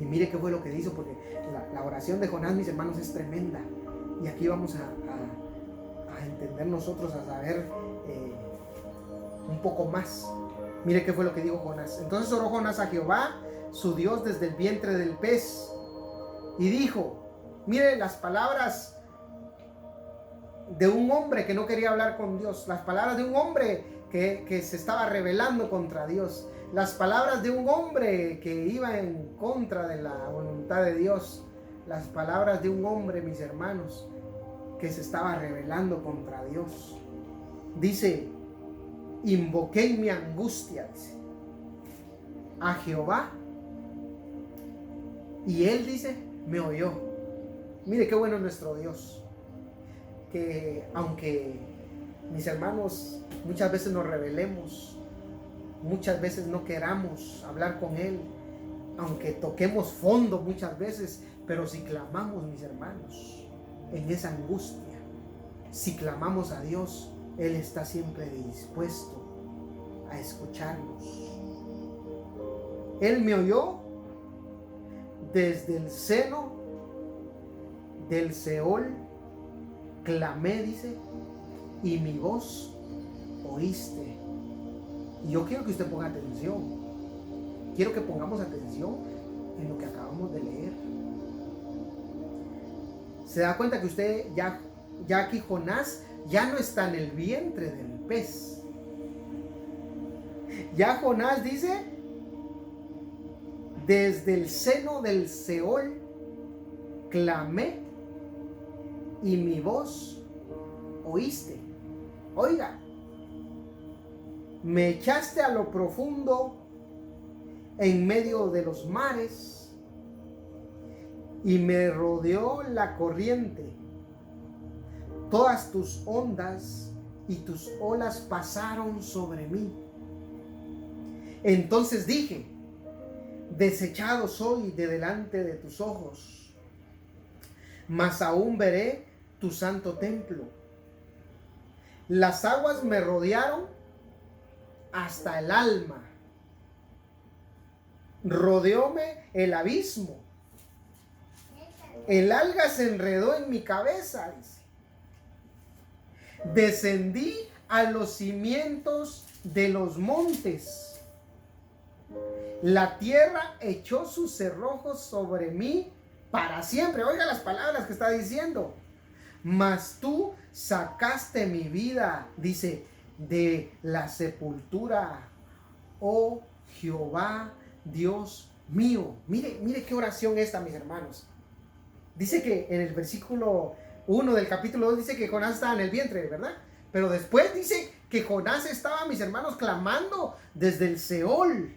Y mire qué fue lo que hizo, porque la oración de Jonás, mis hermanos, es tremenda. Y aquí vamos a entender nosotros, a saber un poco más. Mire qué fue lo que dijo Jonás. Entonces oró Jonás a Jehová, su Dios, desde el vientre del pez. Y dijo, mire las palabras de un hombre que no quería hablar con Dios. Las palabras de un hombre que se estaba rebelando contra Dios. Las palabras de un hombre que iba en contra de la voluntad de Dios. Las palabras de un hombre, mis hermanos, que se estaba rebelando contra Dios. Dice, invoqué en mi angustia, dice, a Jehová, y él, dice, me oyó. Mire qué bueno es nuestro Dios, que aunque, mis hermanos, muchas veces nos rebelemos, muchas veces no queramos hablar con él, aunque toquemos fondo muchas veces, pero si clamamos, mis hermanos, en esa angustia, si clamamos a Dios, él está siempre dispuesto a escucharnos. Él me oyó desde el seno del Seol, clamé, dice, y mi voz oíste. Y yo quiero que usted ponga atención. Quiero que pongamos atención en lo que acabamos de leer. Se da cuenta que usted ya aquí Jonás ya no está en el vientre del pez. Ya Jonás dice, desde el seno del Seol clamé y mi voz oíste. Oiga, me echaste a lo profundo en medio de los mares y me rodeó la corriente. Todas tus ondas y tus olas pasaron sobre mí. Entonces dije, desechado soy de delante de tus ojos, mas aún veré tu santo templo. Las aguas me rodearon hasta el alma. Rodeóme el abismo. El alga se enredó en mi cabeza, dice. Descendí a los cimientos de los montes. La tierra echó sus cerrojos sobre mí para siempre. Oiga las palabras que está diciendo. Mas tú sacaste mi vida, dice, de la sepultura, oh Jehová, Dios mío. Mire qué oración esta, mis hermanos. Dice que en el versículo 1 del capítulo 2 dice que Jonás estaba en el vientre, ¿verdad? Pero después dice que Jonás estaba, mis hermanos, clamando desde el Seol.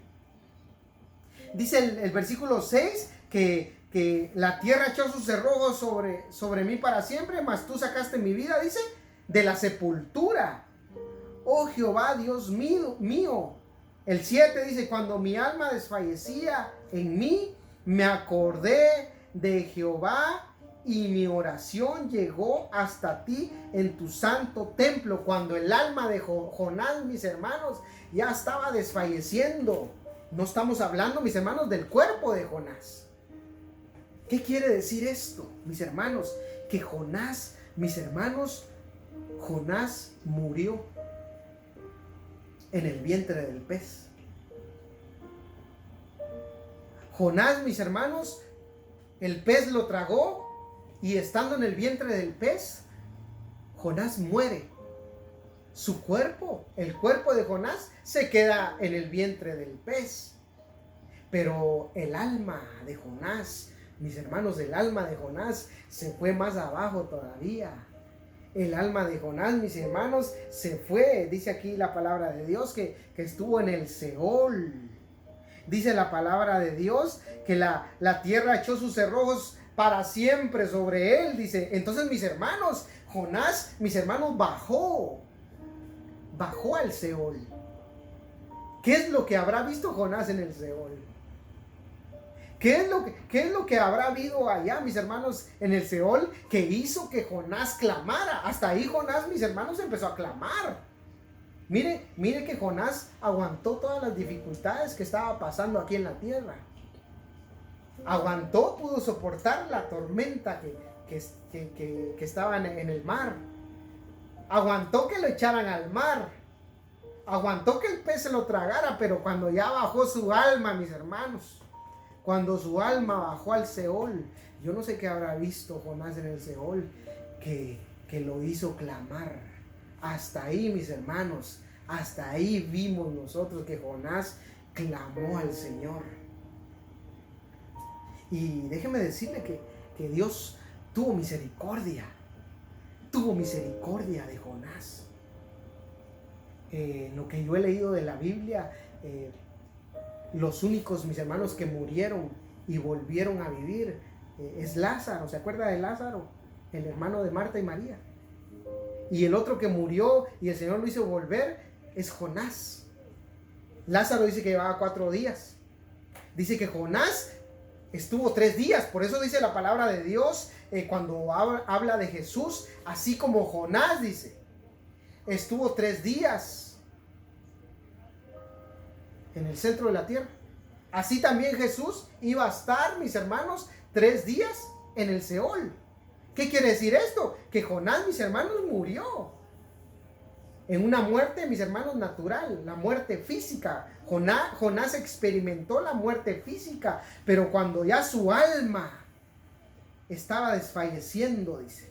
Dice el versículo 6 que la tierra echó sus cerrojos sobre mí para siempre, mas tú sacaste mi vida, dice, de la sepultura. Oh Jehová, Dios mío. El 7 dice, cuando mi alma desfallecía en mí, me acordé de Jehová y mi oración llegó hasta ti en tu santo templo. Cuando el alma de Jonás, mis hermanos, ya estaba desfalleciendo. No estamos hablando, mis hermanos, del cuerpo de Jonás. ¿Qué quiere decir esto, mis hermanos? Que Jonás, mis hermanos, Jonás murió en el vientre del pez. Jonás, mis hermanos, el pez lo tragó y estando en el vientre del pez, Jonás muere. Su cuerpo, el cuerpo de Jonás, se queda en el vientre del pez. Pero el alma de Jonás, mis hermanos, el alma de Jonás se fue más abajo todavía. El alma de Jonás, mis hermanos, se fue. Dice aquí la palabra de Dios que estuvo en el Seol. Dice la palabra de Dios que la tierra echó sus cerrojos para siempre sobre él. Dice, entonces mis hermanos, Jonás, mis hermanos, bajó al Seol. ¿Qué es lo que habrá visto Jonás en el Seol? ¿Qué es lo que habrá habido allá, mis hermanos, en el Seol, que hizo que Jonás clamara? Hasta ahí Jonás, mis hermanos, empezó a clamar. Mire que Jonás aguantó todas las dificultades que estaba pasando aquí en la tierra. Aguantó, pudo soportar la tormenta que estaba en el mar. Aguantó que lo echaran al mar. Aguantó que el pez se lo tragara, pero cuando ya bajó su alma, mis hermanos, cuando su alma bajó al Seol, yo no sé qué habrá visto Jonás en el Seol, que lo hizo clamar. Hasta ahí, mis hermanos, hasta ahí vimos nosotros que Jonás clamó al Señor. Y déjeme decirle que Dios tuvo misericordia de Jonás. Lo que yo he leído de la Biblia, los únicos, mis hermanos, que murieron y volvieron a vivir es Lázaro. ¿Se acuerda de Lázaro? El hermano de Marta y María. Y el otro que murió y el Señor lo hizo volver es Jonás. Lázaro dice que llevaba 4 días. Dice que Jonás estuvo 3 días. Por eso dice la palabra de Dios cuando habla de Jesús, así como Jonás, dice, estuvo 3 días en el centro de la tierra. Así también Jesús iba a estar, mis hermanos, 3 días en el Seol. ¿Qué quiere decir esto? Que Jonás, mis hermanos, murió en una muerte, mis hermanos, natural, la muerte física. Jonás experimentó la muerte física, pero cuando ya su alma estaba desfalleciendo, dice,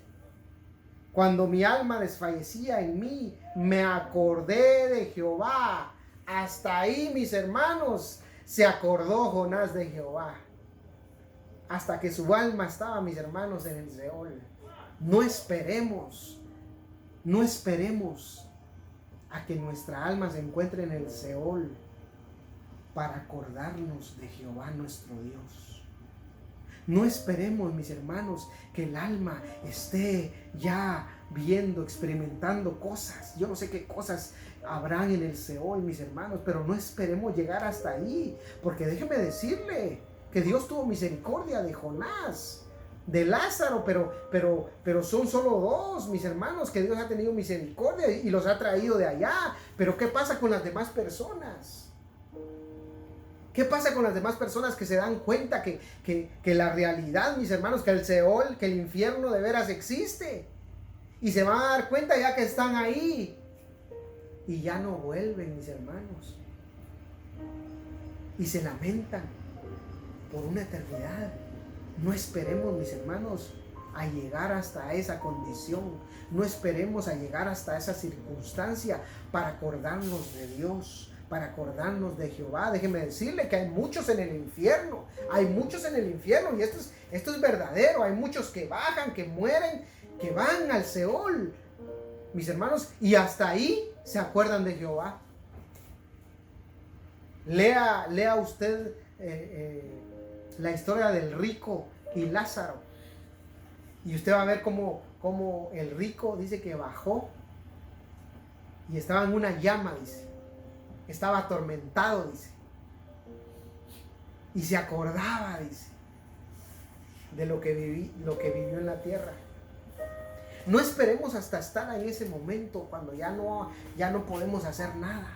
cuando mi alma desfallecía en mí, me acordé de Jehová. Hasta ahí, mis hermanos, se acordó Jonás de Jehová. Hasta que su alma estaba, mis hermanos, en el Seol. No esperemos a que nuestra alma se encuentre en el Seol para acordarnos de Jehová nuestro Dios. No esperemos, mis hermanos, que el alma esté ya viendo, experimentando cosas. Yo no sé qué cosas habrán en el Seol, mis hermanos, pero no esperemos llegar hasta ahí, porque déjeme decirle que Dios tuvo misericordia de Jonás, de Lázaro, pero son solo 2, mis hermanos, que Dios ha tenido misericordia y los ha traído de allá. Pero ¿qué pasa con las demás personas? ¿Qué pasa con las demás personas que se dan cuenta que la realidad, mis hermanos, que el Seol, que el infierno de veras existe? Y se van a dar cuenta ya que están ahí y ya no vuelven, mis hermanos. Y se lamentan por una eternidad. No esperemos, mis hermanos, a llegar hasta esa condición. No esperemos a llegar hasta esa circunstancia para acordarnos de Dios, para acordarnos de Jehová. Déjeme decirle que hay muchos en el infierno. Hay muchos en el infierno y esto es verdadero. Hay muchos que bajan, que mueren, que van al Seol, mis hermanos, y hasta ahí se acuerdan de Jehová. Lea usted la historia del rico y Lázaro, y usted va a ver cómo el rico dice que bajó y estaba en una llama, dice, estaba atormentado, dice, y se acordaba, dice, de lo que vivió en la tierra. No esperemos hasta estar en ese momento cuando ya no podemos hacer nada.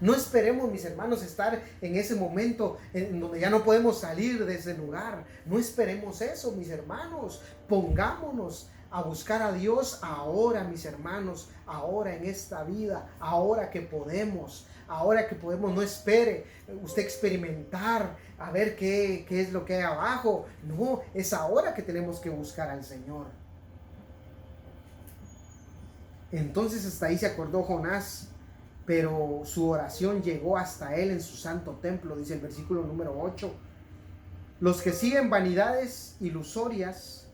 No esperemos, mis hermanos, estar en ese momento en donde ya no podemos salir de ese lugar. No esperemos eso, mis hermanos. Pongámonos a buscar a Dios ahora, mis hermanos, ahora en esta vida, ahora que podemos. No espere usted experimentar a ver qué es lo que hay abajo. No, es ahora que tenemos que buscar al Señor. Entonces hasta ahí se acordó Jonás, pero su oración llegó hasta él en su santo templo, dice el versículo número 8. Los que siguen vanidades ilusorias,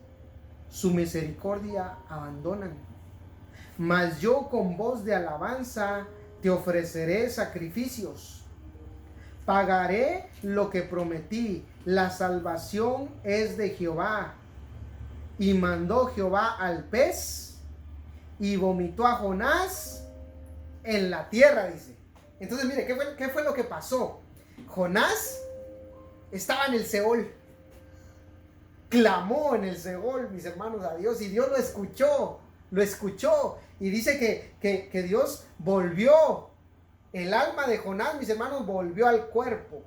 su misericordia abandonan. Mas yo con voz de alabanza te ofreceré sacrificios. Pagaré lo que prometí. La salvación es de Jehová. Y mandó Jehová al pez y vomitó a Jonás en la tierra, dice. Entonces, mire, ¿qué fue lo que pasó? Jonás estaba en el Seol. Clamó en el Seol, mis hermanos, a Dios, y Dios lo escuchó. Y dice que Dios volvió. El alma de Jonás, mis hermanos, volvió al cuerpo.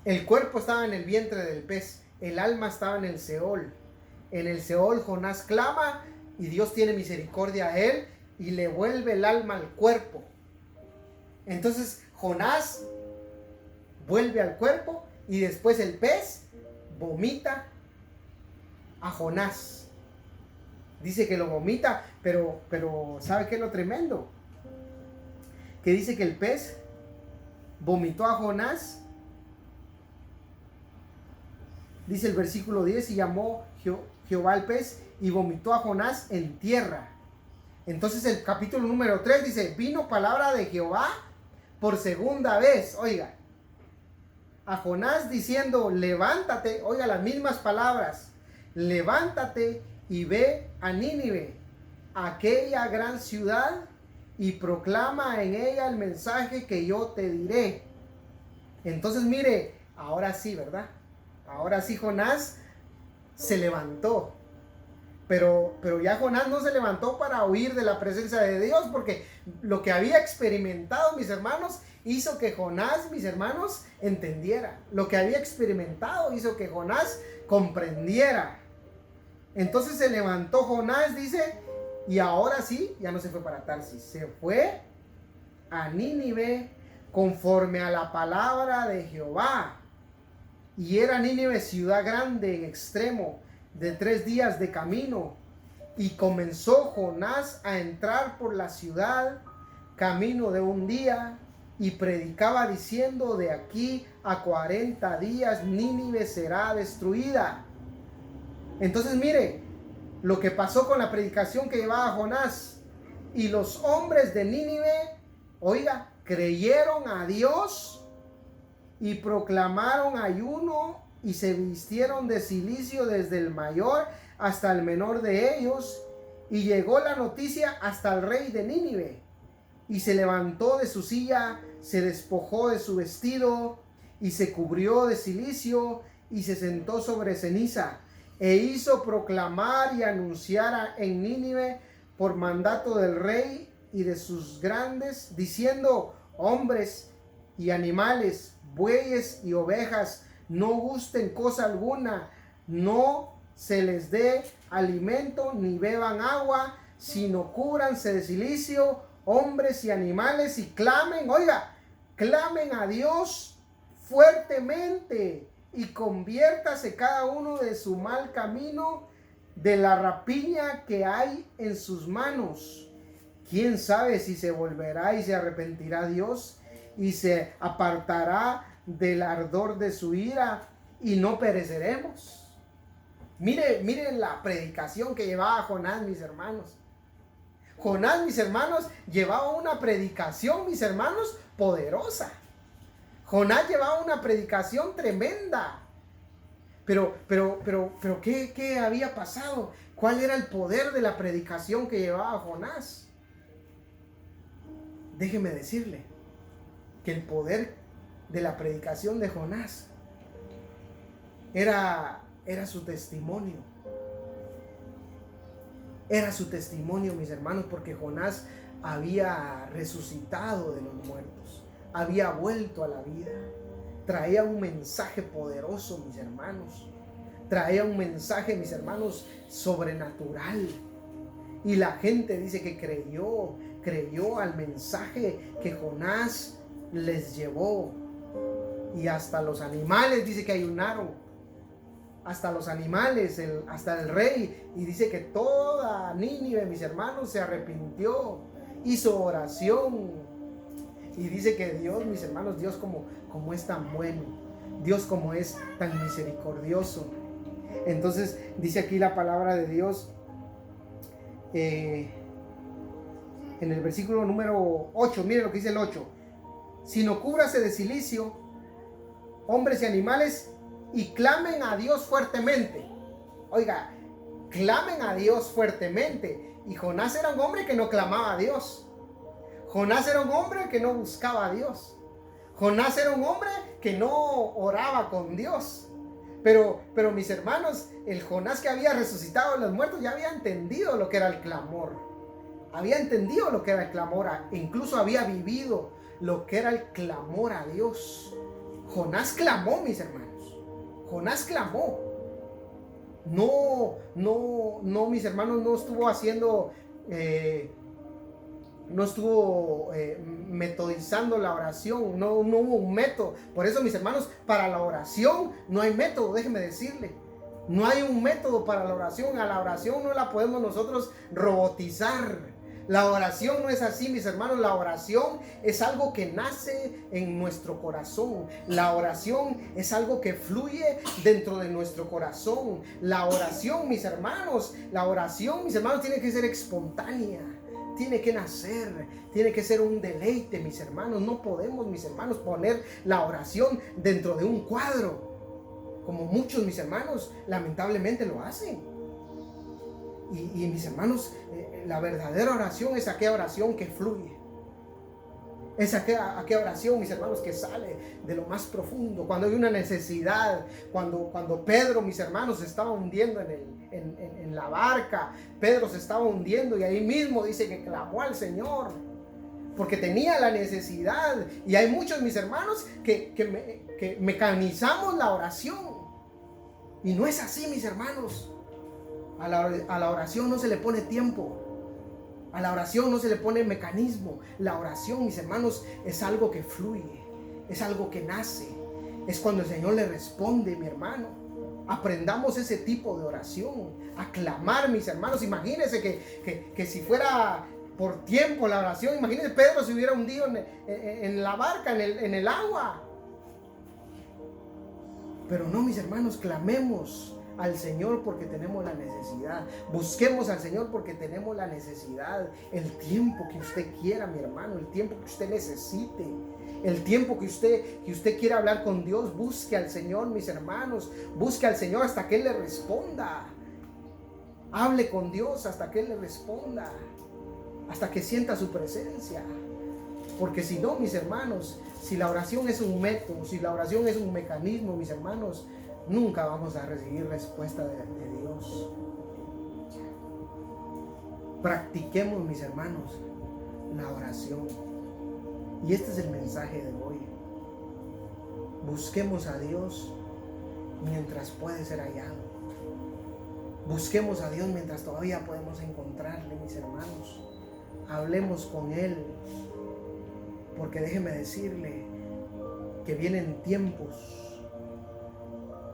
El cuerpo estaba en el vientre del pez, el alma estaba en el Seol. En el Seol Jonás clama y Dios tiene misericordia a él y le vuelve el alma al cuerpo. Entonces Jonás vuelve al cuerpo y después el pez vomita a Jonás. Dice que lo vomita, pero ¿sabe qué es lo tremendo? Que dice que el pez vomitó a Jonás. Dice el versículo 10, y llamó Jehová al pez y vomitó a Jonás en tierra. Entonces el capítulo número 3 dice, vino palabra de Jehová por segunda vez, oiga, a Jonás diciendo, levántate, oiga las mismas palabras, levántate y ve a Nínive, aquella gran ciudad, y proclama en ella el mensaje que yo te diré. Entonces mire, ahora sí, ¿verdad? Ahora sí Jonás se levantó. Pero ya Jonás no se levantó para huir de la presencia de Dios, porque lo que había experimentado, mis hermanos, hizo que Jonás, mis hermanos, entendiera. Lo que había experimentado hizo que Jonás comprendiera. Entonces se levantó Jonás, dice, y ahora sí, ya no se fue para Tarsis, se fue a Nínive conforme a la palabra de Jehová. Y era Nínive ciudad grande en extremo, de 3 días de camino. Y comenzó Jonás a entrar por la ciudad, camino de 1 día, y predicaba diciendo, de aquí a 40 días Nínive será destruida. Entonces mire lo que pasó con la predicación que llevaba Jonás. Y los hombres de Nínive, oiga, creyeron a Dios y proclamaron ayuno y se vistieron de cilicio desde el mayor hasta el menor de ellos. Y llegó la noticia hasta el rey de Nínive. Y se levantó de su silla, se despojó de su vestido y se cubrió de cilicio y se sentó sobre ceniza. E hizo proclamar y anunciar en Nínive por mandato del rey y de sus grandes, diciendo, hombres y animales, bueyes y ovejas, no gusten cosa alguna, no se les dé alimento ni beban agua, sino cúbranse de cilicio, hombres y animales, y clamen, oiga, clamen a Dios fuertemente, y conviértase cada uno de su mal camino, de la rapiña que hay en sus manos. ¿Quién sabe si se volverá y se arrepentirá Dios y se apartará del ardor de su ira y no pereceremos? Mire la predicación que llevaba Jonás, mis hermanos. Jonás, mis hermanos, llevaba una predicación, mis hermanos, poderosa. Jonás llevaba una predicación tremenda. Pero ¿qué había pasado? ¿Cuál era el poder de la predicación que llevaba Jonás? Déjeme decirle que el poder de la predicación de Jonás era su testimonio. Era su testimonio, mis hermanos, porque Jonás había resucitado de los muertos, había vuelto a la vida, traía un mensaje poderoso, mis hermanos, traía un mensaje, mis hermanos, sobrenatural. Y la gente dice que creyó al mensaje que Jonás les llevó. Y hasta los animales dice que ayunaron. Hasta los animales, hasta el rey. Y dice que toda Nínive, mis hermanos, se arrepintió, hizo oración. Y dice que Dios, mis hermanos, Dios como es tan bueno, Dios como es tan misericordioso. Entonces dice aquí la palabra de Dios en el versículo número 8, mire lo que dice el 8. Sino cúbrase de cilicio, hombres y animales, y clamen a Dios fuertemente. Oiga, clamen a Dios fuertemente. Y Jonás era un hombre que no clamaba a Dios. Jonás era un hombre que no buscaba a Dios. Jonás era un hombre que no oraba con Dios. Pero mis hermanos, el Jonás que había resucitado de los muertos ya había entendido lo que era el clamor. Había entendido lo que era el clamor. Incluso había vivido lo que era el clamor a Dios. Jonás clamó, mis hermanos. Jonás clamó. No, mis hermanos, no estuvo haciendo, no estuvo metodizando la oración, no hubo un método. Por eso, mis hermanos, para la oración no hay método, déjeme decirle. No hay un método para la oración. A la oración no la podemos nosotros robotizar. La oración no es así, mis hermanos. La oración es algo que nace en nuestro corazón. La oración es algo que fluye dentro de nuestro corazón. La oración, mis hermanos, tiene que ser espontánea. Tiene que nacer, tiene que ser un deleite, mis hermanos. No podemos, mis hermanos, poner la oración dentro de un cuadro, como muchos, mis hermanos, lamentablemente lo hacen. Y mis hermanos, la verdadera oración es aquella oración que fluye. Es aquella oración, mis hermanos, que sale de lo más profundo. Cuando hay una necesidad, cuando Pedro, mis hermanos, se estaba hundiendo en la barca. Pedro se estaba hundiendo y ahí mismo dice que clamó al Señor, porque tenía la necesidad. Y hay muchos, mis hermanos, que mecanizamos la oración. Y no es así, mis hermanos. A la oración no se le pone tiempo. A la oración no se le pone mecanismo. La oración, mis hermanos, es algo que fluye. Es algo que nace. Es cuando el Señor le responde, mi hermano. Aprendamos ese tipo de oración. A clamar, mis hermanos. Imagínense que si fuera por tiempo la oración, imagínense Pedro se hubiera hundido en la barca, en el agua. Pero no, mis hermanos, clamemos al Señor porque tenemos la necesidad. Busquemos al Señor porque tenemos la necesidad. El tiempo que usted quiera, mi hermano, el tiempo que usted necesite, el tiempo que usted quiera hablar con Dios, busque al Señor, mis hermanos. Busque al Señor hasta que Él le responda. Hable con Dios hasta que Él le responda, hasta que sienta su presencia. Porque si no, mis hermanos, si la oración es un método, si la oración es un mecanismo, mis hermanos, nunca vamos a recibir respuesta de Dios. Practiquemos, mis hermanos, la oración. Y este es el mensaje de hoy. Busquemos a Dios mientras puede ser hallado. Busquemos a Dios mientras todavía podemos encontrarle, mis hermanos. Hablemos con Él. Porque déjeme decirle que vienen tiempos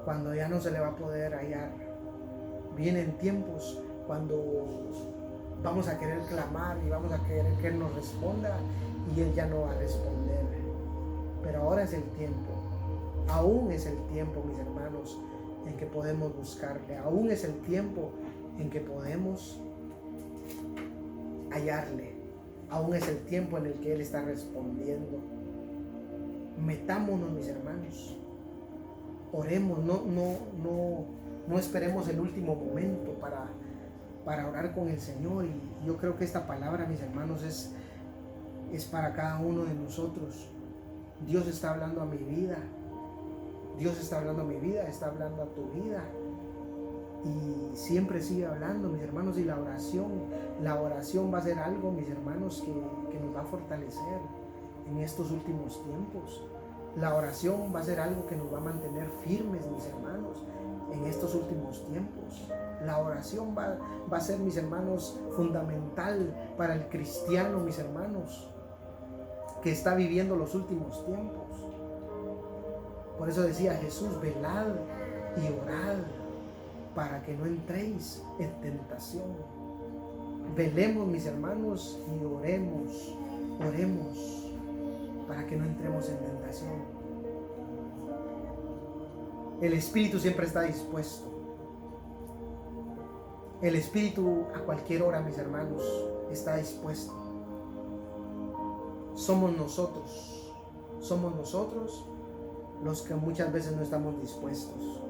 cuando ya no se le va a poder hallar. Vienen tiempos cuando vamos a querer clamar y vamos a querer que Él nos responda y Él ya no va a responder. Pero ahora es el tiempo, aún es el tiempo, mis hermanos, en que podemos buscarle. Aún es el tiempo en que podemos hallarle. Aún es el tiempo en el que Él está respondiendo. Metámonos, mis hermanos. Oremos, no esperemos el último momento para orar con el Señor. Y yo creo que esta palabra, mis hermanos, es para cada uno de nosotros. Dios está hablando a mi vida. Dios está hablando a mi vida, está hablando a tu vida. Y siempre sigue hablando, mis hermanos. Y la oración va a ser algo, mis hermanos, que nos va a fortalecer en estos últimos tiempos. La oración va a ser algo que nos va a mantener firmes, mis hermanos, en estos últimos tiempos. La oración va a ser, mis hermanos, fundamental para el cristiano, mis hermanos, que está viviendo los últimos tiempos. Por eso decía Jesús: velad y orad para que no entréis en tentación. Velemos, mis hermanos, y oremos para que no entremos en tentación. El Espíritu siempre está dispuesto. El Espíritu a cualquier hora, mis hermanos, está dispuesto. Somos nosotros los que muchas veces no estamos dispuestos.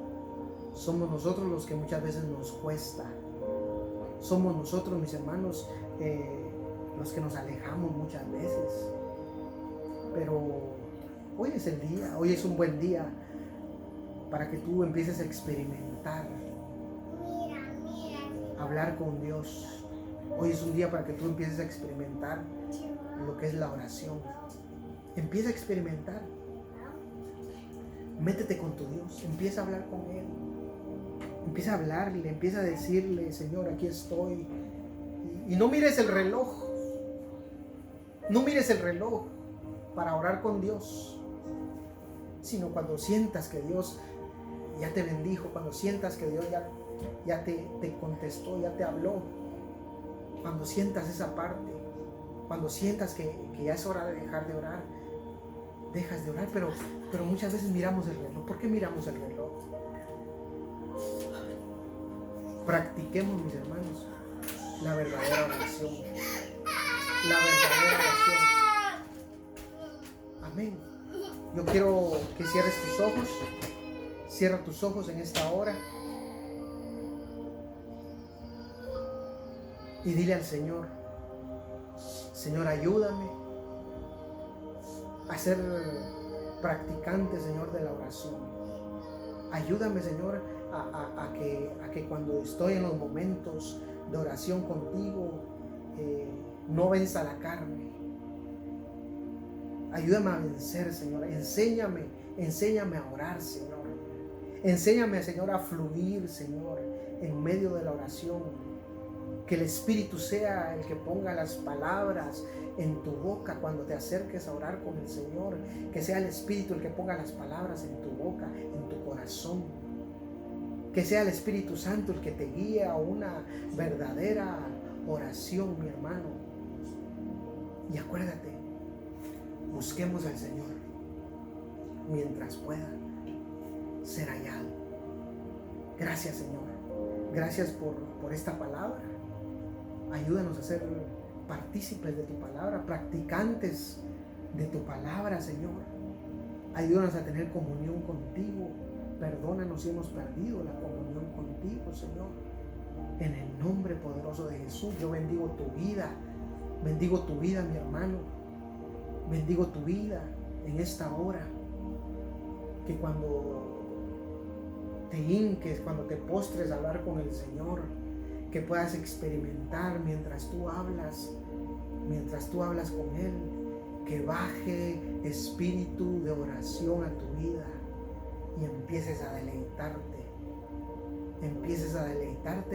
Somos nosotros los que muchas veces nos cuesta. Somos nosotros, mis hermanos, los que nos alejamos muchas veces. Pero hoy es el día, hoy es un buen día para que tú empieces a experimentar, hablar con Dios. Hoy es un día para que tú empieces a experimentar lo que es la oración. Empieza a experimentar. Métete con tu Dios, empieza a hablar con Él. Empieza a hablarle, empieza a decirle: Señor, aquí estoy. Y no mires el reloj. No mires el reloj para orar con Dios, sino cuando sientas que Dios ya te bendijo, cuando sientas que Dios ya te contestó, ya te habló, cuando sientas esa parte, cuando sientas que ya es hora de dejar de orar, dejas de orar. Pero muchas veces miramos el reloj. ¿Por qué miramos el reloj? Practiquemos, mis hermanos, la verdadera oración. La verdadera oración. Amén. Yo quiero que cierres tus ojos. Cierra tus ojos en esta hora. Y dile al Señor: Señor, ayúdame a ser practicante, Señor, de la oración. Ayúdame, Señor, a que cuando estoy en los momentos de oración contigo, no venza la carne. Ayúdame a vencer, Señor. Enséñame a orar, Señor. Enséñame, Señor, a fluir, Señor, en medio de la oración. Que el Espíritu sea el que ponga las palabras en tu boca cuando te acerques a orar con el Señor. Que sea el Espíritu el que ponga las palabras en tu boca, en tu corazón. Que sea el Espíritu Santo el que te guíe a una verdadera oración, mi hermano. Y acuérdate, busquemos al Señor mientras pueda ser hallado. Gracias, Señor. Gracias por esta palabra. Ayúdanos a ser partícipes de tu palabra, practicantes de tu palabra, Señor. Ayúdanos a tener comunión contigo. Perdónanos si hemos perdido la comunión contigo, Señor. En el nombre poderoso de Jesús, yo bendigo tu vida. Bendigo tu vida, mi hermano. Bendigo tu vida en esta hora. Que cuando te hinques, cuando te postres a hablar con el Señor, que puedas experimentar mientras tú hablas con Él, que baje espíritu de oración a tu vida y empieces a deleitarte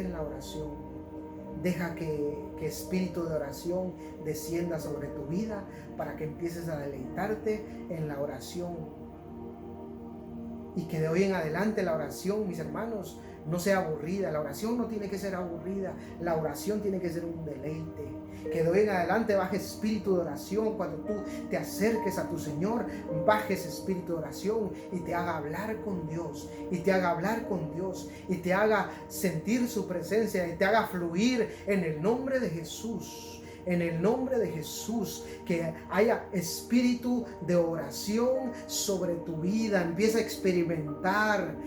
en la oración. Deja que espíritu de oración descienda sobre tu vida para que empieces a deleitarte en la oración. Y que de hoy en adelante la oración, mis hermanos, no sea aburrida. La oración no tiene que ser aburrida. La oración tiene que ser un deleite. Que de hoy en adelante baje espíritu de oración. Cuando tú te acerques a tu Señor, bajes espíritu de oración y te haga hablar con Dios. Y te haga hablar con Dios. Y te haga sentir su presencia. Y te haga fluir en el nombre de Jesús. En el nombre de Jesús, que haya espíritu de oración sobre tu vida. Empieza a experimentar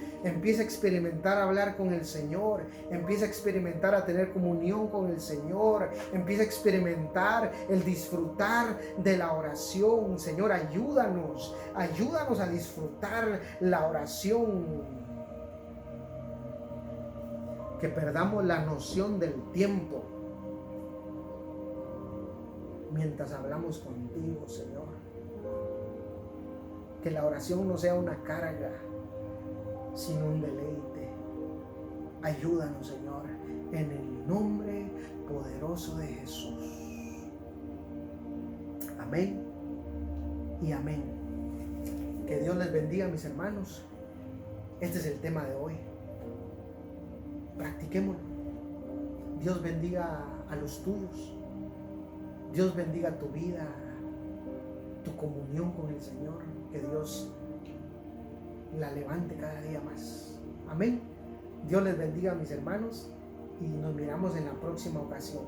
hablar con el Señor. Empieza a experimentar a tener comunión con el Señor. Empieza a experimentar el disfrutar de la oración. Señor, ayúdanos a disfrutar la oración. Que perdamos la noción del tiempo mientras hablamos contigo, Señor. Que la oración no sea una carga, sino un deleite. Ayúdanos, Señor, en el nombre poderoso de Jesús. Amén y amén. Que Dios les bendiga, mis hermanos. Este es el tema de hoy. Practiquémoslo. Dios bendiga a los tuyos. Dios bendiga tu vida, tu comunión con el Señor. Que Dios la levante cada día más. Amén. Dios les bendiga, mis hermanos, y nos miramos en la próxima ocasión.